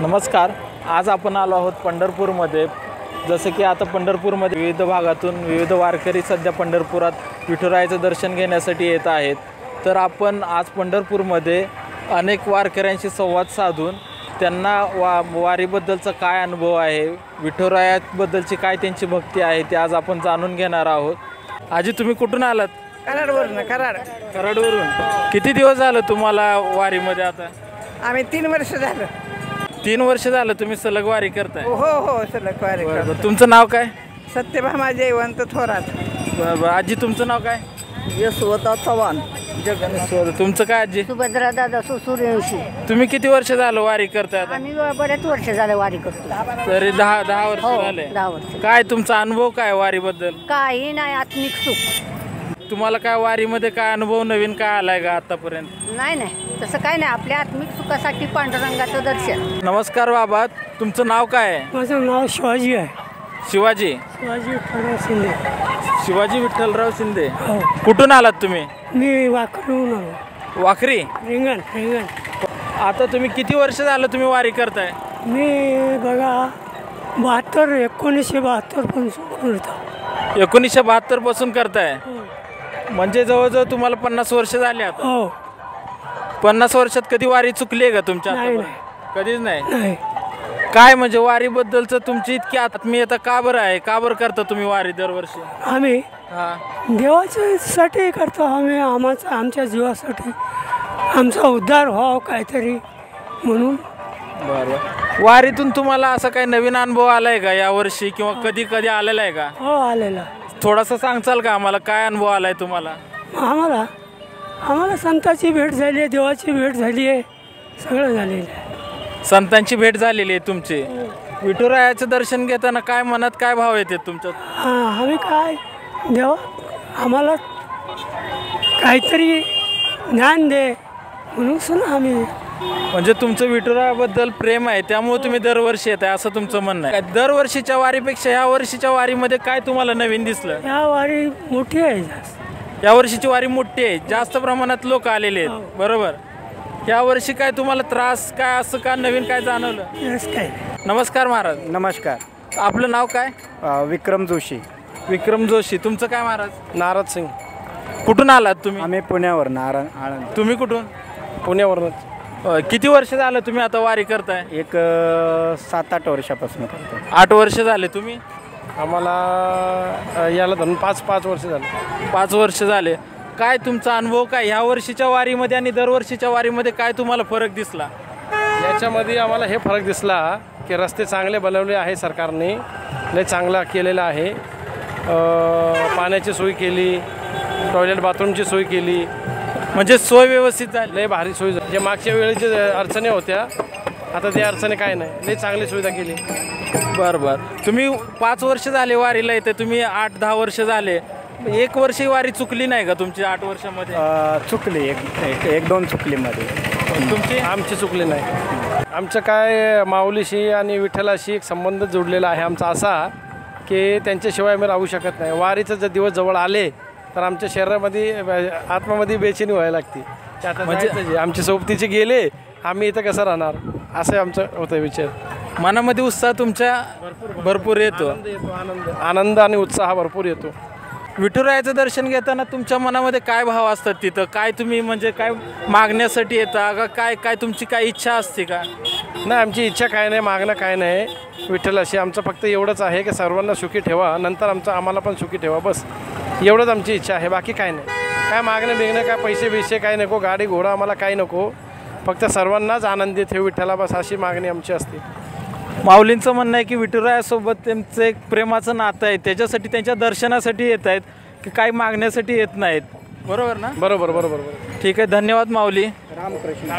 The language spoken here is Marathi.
नमस्कार। आज आपण आलो आहोत पंढरपूरमध्ये। जसं की आता पंढरपूरमध्ये विविध भागातून विविध वारकरी सध्या पंढरपुरात विठुरायाचं दर्शन घेण्यासाठी येत आहेत। तर आपण आज पंढरपूरमध्ये अनेक वारकऱ्यांशी संवाद साधून त्यांना वारीबद्दलचा काय अनुभव आहे, विठुरायाबद्दलची काय त्यांची भक्ती आहे ते आज आपण जाणून घेणार आहोत। आजी तुम्ही कुठून आलात? कराडवरून। कराडवरून। किती दिवस झालं तुम्हाला वारीमध्ये? आता आम्ही 3 वर्ष झालं। 3 वर्ष झालं तुम्ही सलग वारी करताय? हो सलग वारी करतो। तुमचं नाव काय? सत्यभामा जयवंत थोरात। आजी तुमचं नाव काय? यशवंत चव्हाण। तुमचं काय आजी? सुभद्रा दादा सूर्यवंशी। तुम्ही किती वर्ष झालं वारी करताय? आम्ही बरेच वर्ष झाले वारी करतो। तरी 10 वर्ष झाले। 10 वर्ष। काय तुमचा अनुभव काय वारीबद्दल? काही नाही, आत्मिक सुख। तुम्हाला काय वारीमध्ये काय अनुभव नवीन काय आलाय का आतापर्यंत? नाही तसं काय नाही, आपल्या आत्मिक सुखासाठी पांडुरंगाचं दर्शन। नमस्कार बाबा, तुमचं नाव काय आहे? माझं नाव शिवाजी आहे। शिवाजी विठ्ठलराव शिंदे। शिवाजी विठ्ठलराव शिंदे। कुठून आलात तुम्ही? मी वाकरून आलो। वाखरी? रिंगण। आता तुम्ही किती वर्ष झालं तुम्ही वारी करताय? मी बघा 1972 पासून करतो। 1972 पासून करताय? म्हणजे जवळजवळ तुम्हाला 50 वर्ष झाले आता? हो। 50 वर्षात कधी वारी चुकली आहे का तुमच्या? नाही। कधीच नाही। काय म्हणजे वारीबद्दलचं तुमची इतकी आत्मीयता का बरं आहे? का बरं करता तुम्ही वारी दरवर्षी? आम्ही देवाच्यासाठी करतो। आम्ही आमच्या जीवासाठी आमचा उद्धार व्हावा काहीतरी म्हणून। बरं। वारीतून तुम्हाला असा काही नवीन अनुभव आलाय का यावर्षी किंवा कधी आलेला आहे का? हो आलेला। थोडासा सांगचाल का आम्हाला, काय अनुभव आलाय तुम्हाला? आम्हाला संतांची भेट झाली आहे, देवाची भेट झाली आहे, सगळं झालेलं आहे। संतांची भेट झालेली आहे तुमची? विठुरायाचं दर्शन घेताना काय मनात काय भाव येते तुमच्यात? आम्ही काय देवा आम्हाला काहीतरी ज्ञान दे म्हणून सुद्धा आम्ही। म्हणजे तुमचं विठुरायाबद्दल प्रेम आहे त्यामुळे तुम्ही दरवर्षी येत आहे असं तुमचं म्हणणं आहे? दरवर्षीच्या वारीपेक्षा या वर्षीच्या वारीमध्ये काय तुम्हाला नवीन दिसलं? या वारी मोठी आहे जास्त। या वर्षीची वारी मोठी आहे, जास्त प्रमाणात लोक आलेले आहेत, बरोबर? या वर्षी काय तुम्हाला त्रास काय असं का नवीन काय जाणवलं? काय? नमस्कार महाराज। नमस्कार। आपलं नाव काय? विक्रम जोशी। विक्रम जोशी। तुमचं काय महाराज? नारद सिंग। कुठून आलात तुम्ही? आम्ही पुण्यावरून आळंद। तुम्ही कुठून? पुण्यावरूनच। किती वर्ष झालं तुम्ही आता वारी करताय? एक 7-8 वर्षापासून करतो। 8 वर्ष झाले। तुम्ही? आम्हाला याला धरून 5 वर्ष झाले। 5 वर्ष झाले। काय तुमचा अनुभव काय ह्या वर्षीच्या वारीमध्ये आणि दरवर्षीच्या वारीमध्ये काय तुम्हाला फरक दिसला? याच्यामध्ये आम्हाला हे फरक दिसला की रस्ते चांगले बनवले आहे सरकारने, लय चांगला केलेला आहे। पाण्याची सोय केली, टॉयलेट बाथरूमची सोय केली, म्हणजे सोय व्यवस्थित झाली, लय भारी सोय झाली। जे मागच्या वेळेची अडचणी होत्या आता त्या अडचणी काय नाही, लय चांगली सुविधा केली। बरं। तुम्ही 5 वर्ष झाले वारीला येते, तुम्ही 8-10 वर्ष झाले, 1 वर्ष वारी चुकली नाही का तुमची 8 वर्षामध्ये? चुकली, 1-2 चुकलीमध्ये। तुमची? आमची चुकली नाही। आमचं काय माऊलीशी आणि विठ्ठलाशी एक संबंध जोडलेला आहे आमचा असा की त्यांच्याशिवाय आम्ही राहू शकत नाही। वारीचं जर दिवस जवळ आले तर आमच्या शरीरामध्ये आत्मामध्ये बेचैनी व्हायला लागते। म्हणजे आमच्या सोबतीचे गेले, आम्ही इथं कसं राहणार, असं आमचं होतं विचार। मनामध्ये उत्साह तुमच्या भरपूर येतो? आनंद आणि उत्साह भरपूर येतो। विठुरायाचं दर्शन घेताना तुमच्या मनामध्ये काय भाव असतात तिथं? काय तुम्ही म्हणजे काय मागण्यासाठी येता का? काय तुमची काय इच्छा असते का? नाही, आमची इच्छा काय नाही, मागणं काय नाही। विठ्ठलाशी आमचं फक्त एवढंच आहे की सर्वांना सुखी ठेवा, नंतर आम्हाला पण सुखी ठेवा, बस एवढंच आमची इच्छा आहे। बाकी काय नाही, काय मागणं बिगणं काय पैसे काय नको, गाडी घोडा आम्हाला काही नको, फक्त सर्वांनाच आनंदी ठेव विठ्ठला, बस अशी मागणी आमची असते। माऊलींचं म्हणणं आहे की विठुरायासोबत त्यांचं एक प्रेमाचं नातं आहे, त्याच्यासाठी त्यांच्या दर्शनासाठी येत आहेत की काही मागण्यासाठी येत नाहीत, बरोबर ना? बरोबर। ठीक आहे, धन्यवाद माऊली। रामकृष्ण।